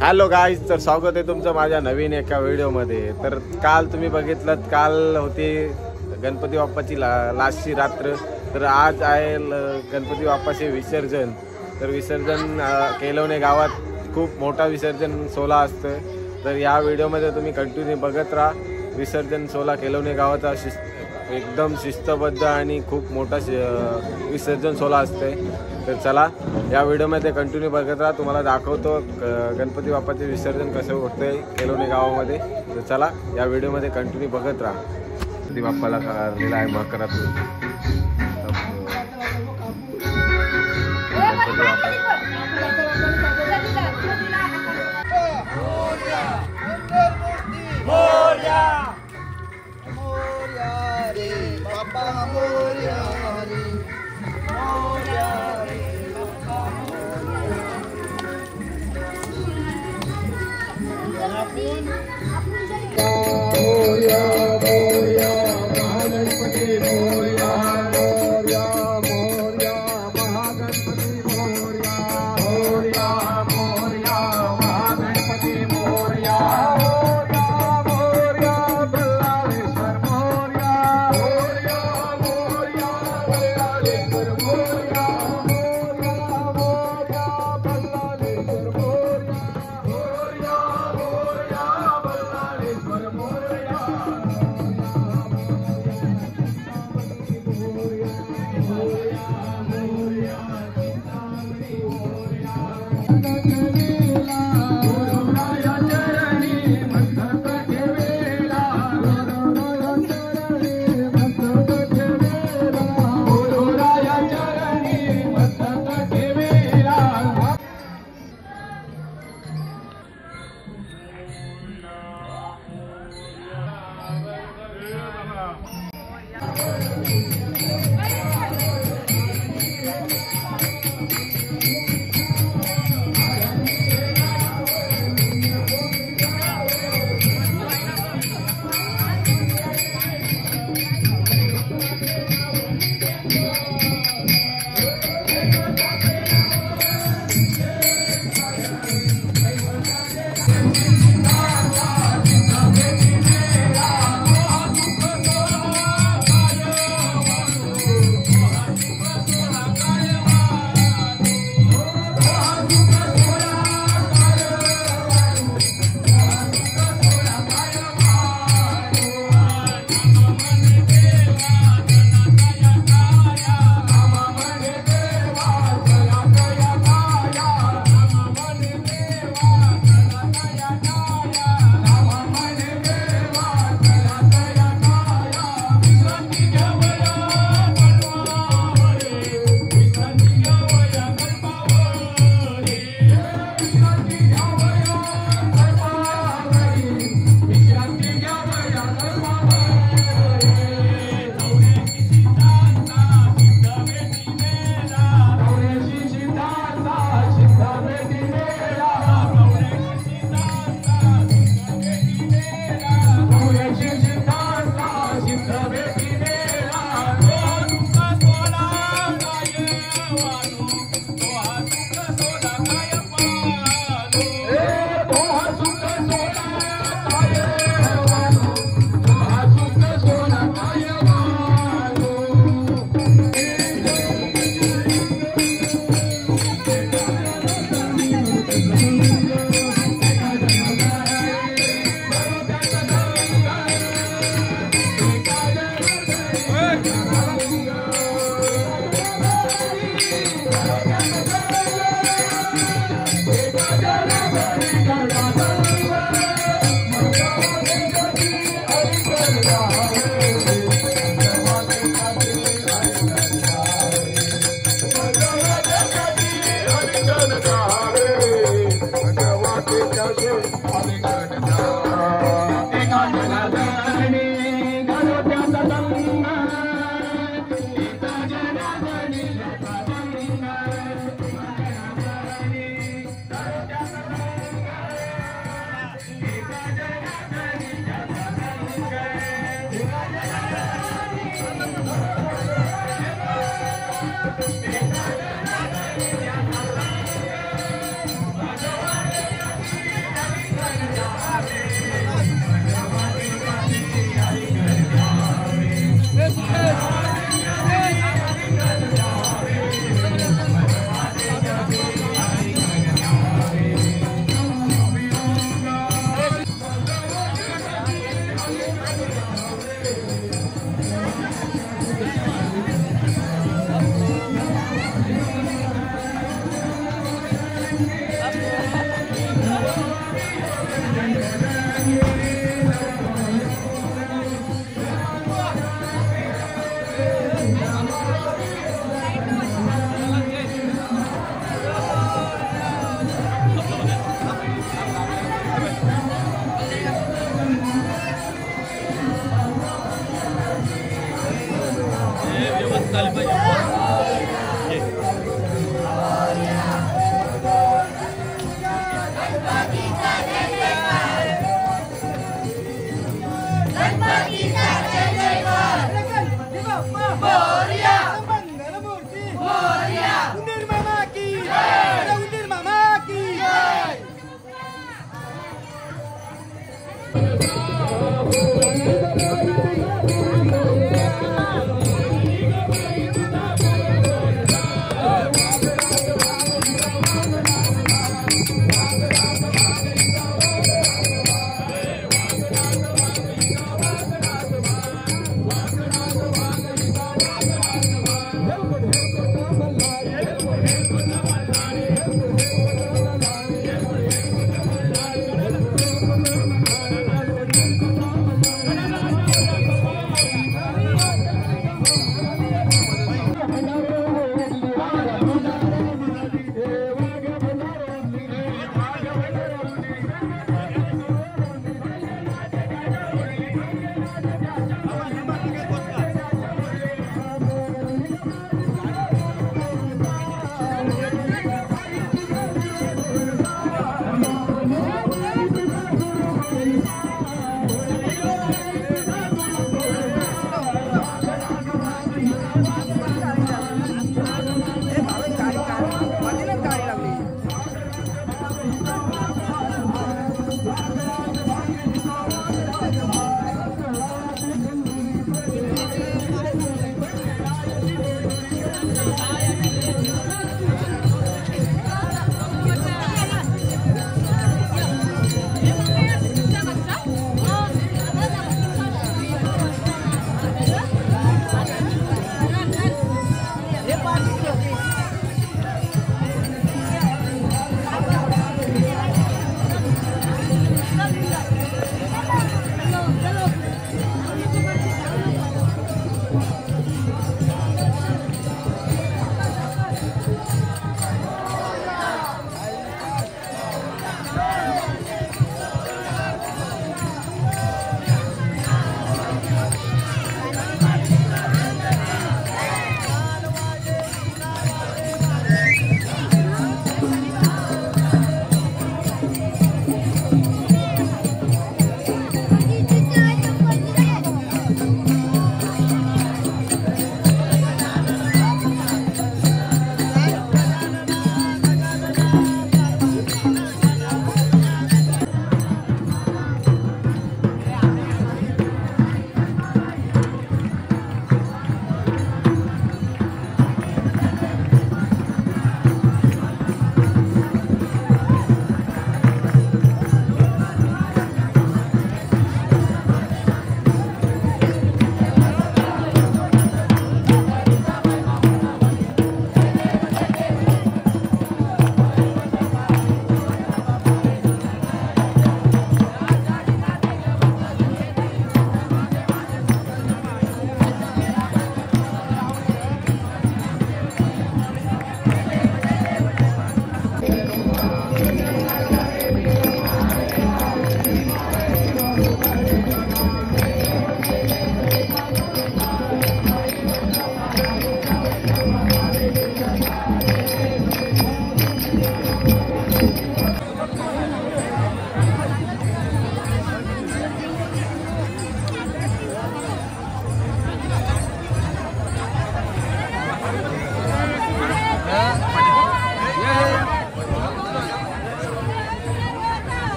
Hello guys, तर स्वागत आहे तुमचं माझ्या नवीन एका व्हिडिओमध्ये। तर काल तुम्ही बघितलं, काल होती गणपती बाप्पाची लास्टची रात्र। तर आज आहे गणपती बाप्पाचे विसर्जन। तर विसर्जन केलवणे गावात खूप मोठा विसर्जन सोहळा असतो। तर या व्हिडिओमध्ये तुम्ही कंटिन्यू बघत राहा। विसर्जन सोहळा केलवणे गावाचा एकदम शिस्तबद्ध आणि खूप मोठा विसर्जन सोहळा असते। तर चला या व्हिडिओमध्ये कंटिन्यू बघत राहा, तुम्हाला दाखवतो गणपती बाप्पाचे विसर्जन कसं होते केलवणे गावामध्ये। तर चला या व्हिडिओमध्ये कंटिन्यू बघत राहा। गणपती बाप्पाला काढलेला आहे मकरातून।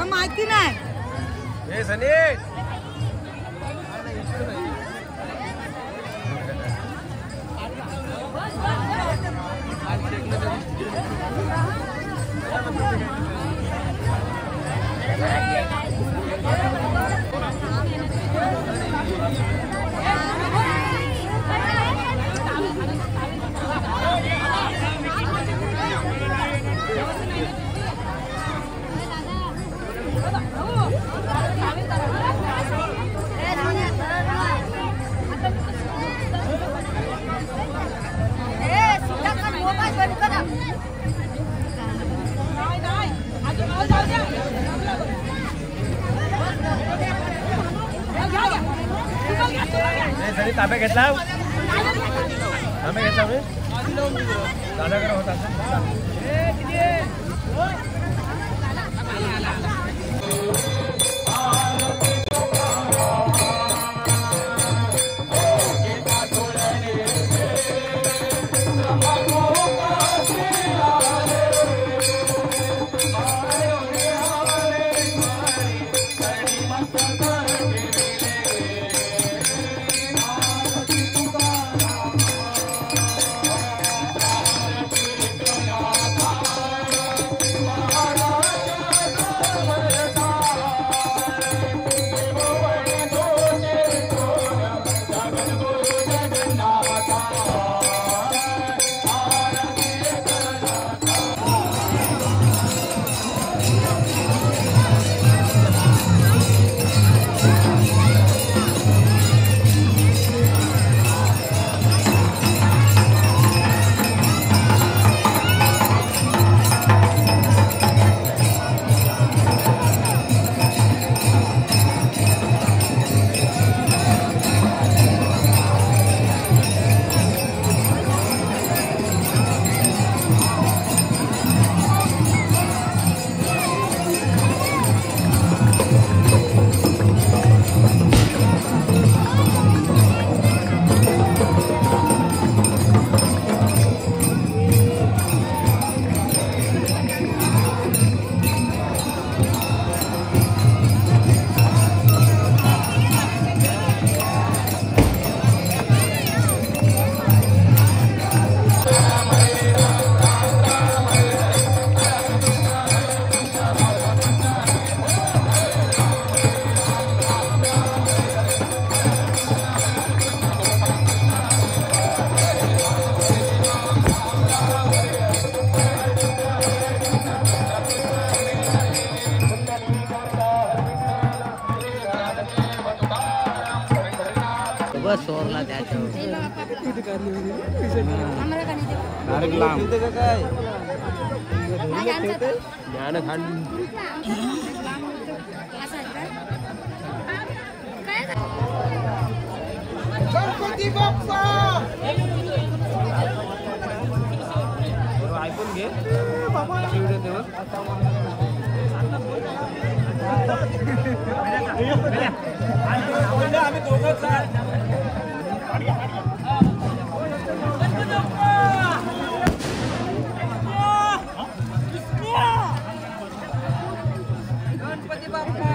माहिती नाही हे सनी ताब्या घेतला ताब्या घेतला मी दादाकडे होता बस सोरला त्याच्यावर गणपती बाप्पा ऐकून घे आम्ही दोघंच गणपती बाप्पा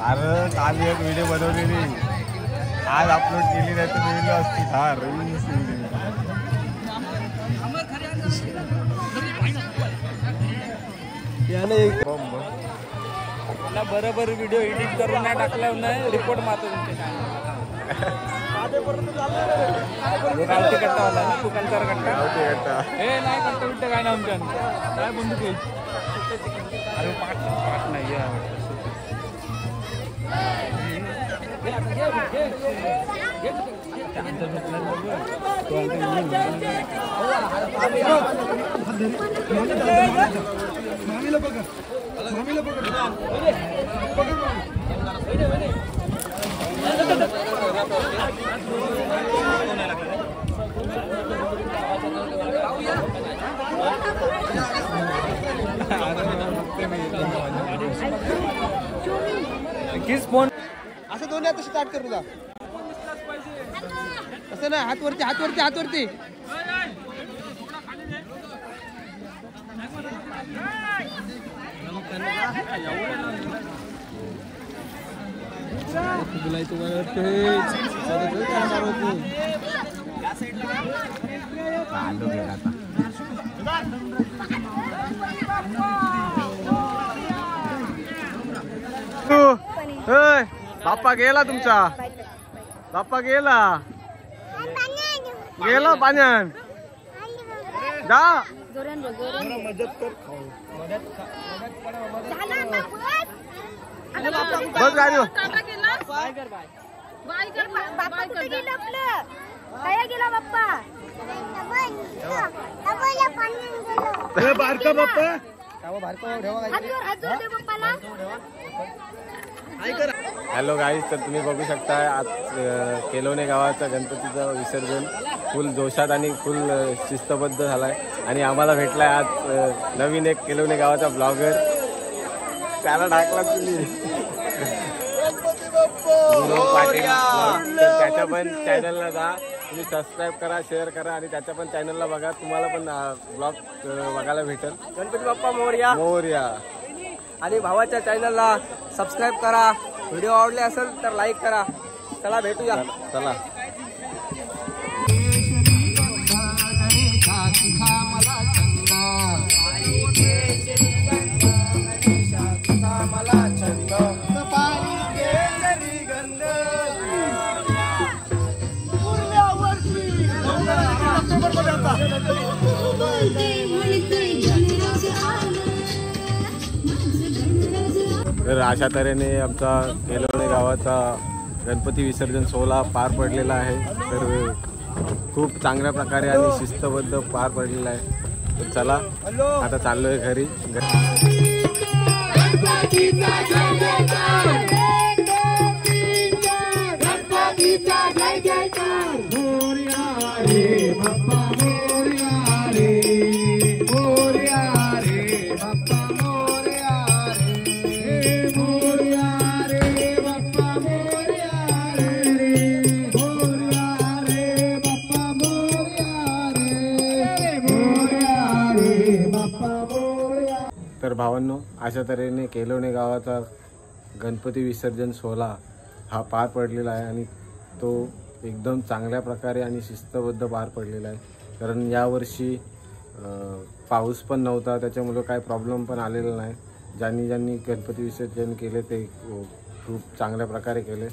अरे काल एक व्हिडिओ बनवलेली आज अपलोड केली नाही तर व्हिडिओ असती हा बरोबर व्हिडिओ एडिट करून नाही टाकला नाही रिपोर्ट मारतो तुमच्या गावठी कट्टा वाला ना दुकानदार कट्टा हे नाही कट्टा बिट्टा काय ना आमच्या काय बंदूक आहे अरे पाठ नाही किस फोन असं दोन्ही आता स्टार्ट कर तुझा असं ना हात वरती हात वरती हात वरती बाप्पा गेला तुमचा बाप्पा गेला गेला पाण्यान जा बस गाडी बारका बाप्पा हॅलो गाईज, तर तुम्ही बघू शकता आज केलोने गावाचा गणपतीचं विसर्जन फुल जोशात आणि फुल शिस्तबद्ध झालाय आणि आम्हाला भेटलाय आज नवीन एक केलोने गावाचा ब्लॉगर. त्याला टाकला तुम्ही गुरु पाटील vlog. तर त्याच्या पण चॅनलला जा, तुम्ही सबस्क्राईब करा, शेअर करा आणि त्याच्या पण चॅनलला बघा, तुम्हाला पण ब्लॉग बघायला भेटेल. गणपती बाप्पा मोरया मोरया. आणि भावाच्या चॅनलला सबस्क्राईब करा. व्हिडिओ आवडले असेल तर लाईक करा. चला भेटूया. चला. तर अशा तऱ्हेने आमचा केलोने गावाचा गणपती विसर्जन सोहळा पार पडलेला आहे. तर खूप चांगल्या प्रकारे आणि शिस्तबद्ध पार पडलेला आहे. तर चला आता चाललोय घरी. तर भावांनो, अशा तऱ्हेने केलोने गावाचा गणपती विसर्जन सोहळा हा पार पडलेला आहे आणि तो एकदम चांगल्या प्रकारे आणि शिस्तबद्ध पार पडलेला आहे. कारण यावर्षी पाऊस पण नव्हता, त्याच्यामुळे काय प्रॉब्लेम पण आलेला नाही. ज्यांनी गणपती विसर्जन केले ते खूप चांगल्या प्रकारे केले.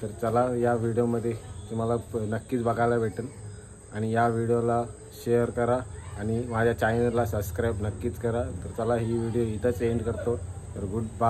तर चला, या व्हिडिओमध्ये तुम्हाला नक्कीच बघायला भेटेल आणि या व्हिडिओला शेअर करा आणि माझ्या चॅनलला सबस्क्राईब नक्कीच करा. तर चला, ही व्हिडिओ इथंच एंड करतो. तर गुड बाय.